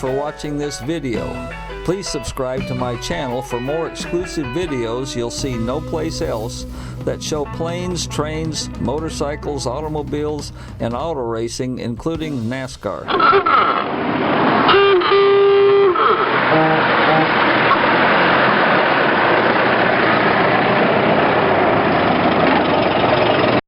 for watching this video. Please subscribe to my channel for more exclusive videos you'll see no place else that show planes, trains, motorcycles, automobiles, and auto racing, including NASCAR.